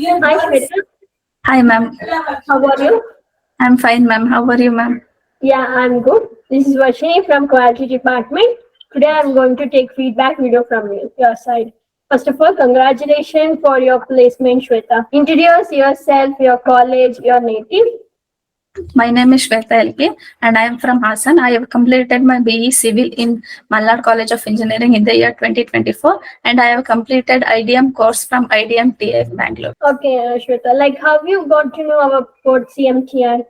Hi Shweta, Hi, ma'am. how are you? I'm fine, ma'am. How are you, ma'am? Yeah, I'm good. This is Vashini from Quality Department. Today I'm going to take feedback video from your side. First of all, congratulations for your placement, Shweta. Introduce yourself, your college, your native. My name is Shwetha L P and I am from Hassan. I have completed my BE Civil in Malnad College of Engineering in the year 2024 and I have completed IDM course from IDM TA Bangalore. Okay, Shweta, like how you got to know about CMTI?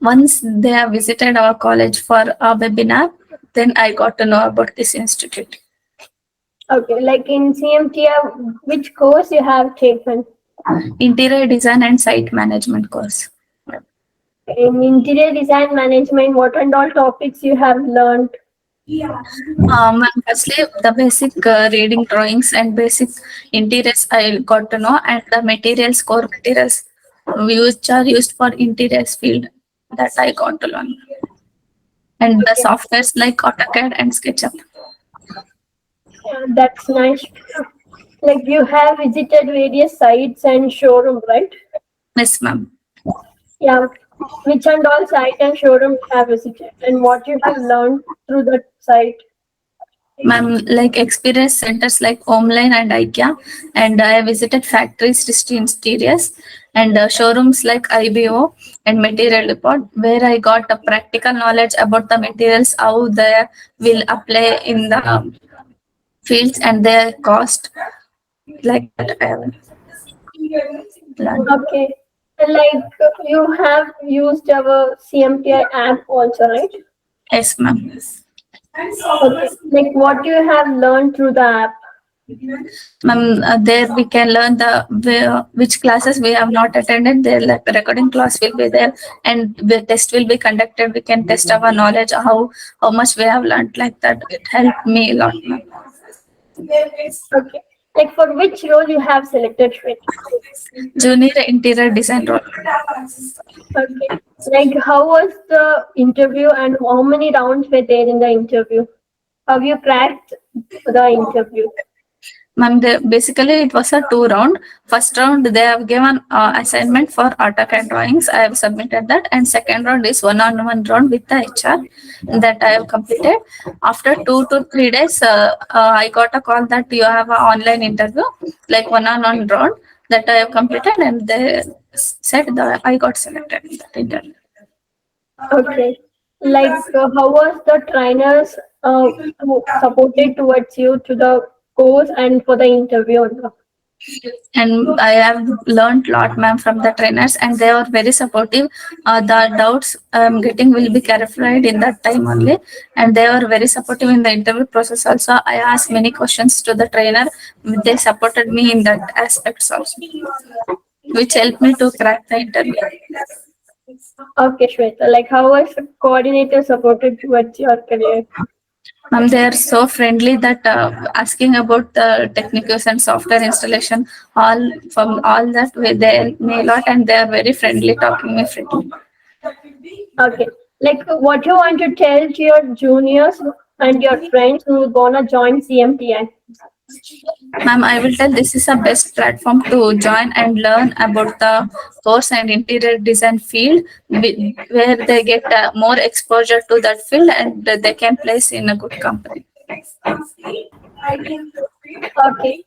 Once they have visited our college for a webinar, then I got to know about this institute. Okay, like in CMTI, which course you have taken? Interior Design and Site Management course. In interior design management, what and all topics you have learned? Firstly, the basic reading drawings and basic interiors I got to know, and the materials, core materials which are used for interiors field that I got to learn, and the Okay, softwares like AutoCAD and SketchUp. yeah, that's nice. Like you have visited various sites and showroom, right? Yes, ma'am. Yeah. Which and all site and showroom you have visited and what you have learned through that site. Ma'am, like experience centers like Homeline and IKEA, and I visited factories, Disti Interiors, and showrooms like IBO and Material Depot, where I got a practical knowledge about the materials, how they will apply in the fields and their cost, like that I have learned. Okay. Like you have used our CMTI app also, right? Yes, ma'am. Okay. Like what you have learned through the app. Ma'am, there we can learn which classes we have not attended. There, like the recording class will be there, and the test will be conducted. We can test our knowledge, how much we have learned. Like that, it helped me a lot, ma'am. Okay. Like for which role you have selected, Shweta? Junior interior design role. Okay. Like how was the interview and how many rounds were there in the interview? How you cracked the interview? Ma'am, basically it was a two round. First round they have given assignment for AutoCAD drawings. I have submitted that, and second round is one-on-one round with the HR that I have completed. After 2 to 3 days, I got a call that you have an online interview, like one-on-one round that I have completed, and they said that I got selected in that interview. Okay. Like, how was the trainers who supported towards you to the course and for the interview? And I have learned a lot, ma'am, from the trainers, and they were very supportive. The doubts I'm getting will be clarified in that time only, and they were very supportive in the interview process. Also, I asked many questions to the trainer. They supported me in that aspects also, which helped me to crack the interview. Okay, Shweta. Like, how was the coordinator supported towards your career? They are so friendly that asking about the technicals and software installation, all from all that way, they help me a lot, and they are very friendly, talking me friendly. Okay. Like, what you want to tell to your juniors and your friends who are gonna join CMTI? Ma'am, I will tell this is a best platform to join and learn about the course and interior design field, where they get more exposure to that field and they can place in a good company. Okay.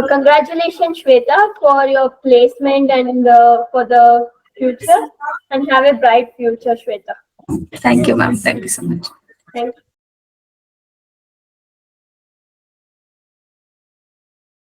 Congratulations, Shweta, for your placement and for the future. And have a bright future, Shweta. Thank you, ma'am. Thank you so much. Thank you.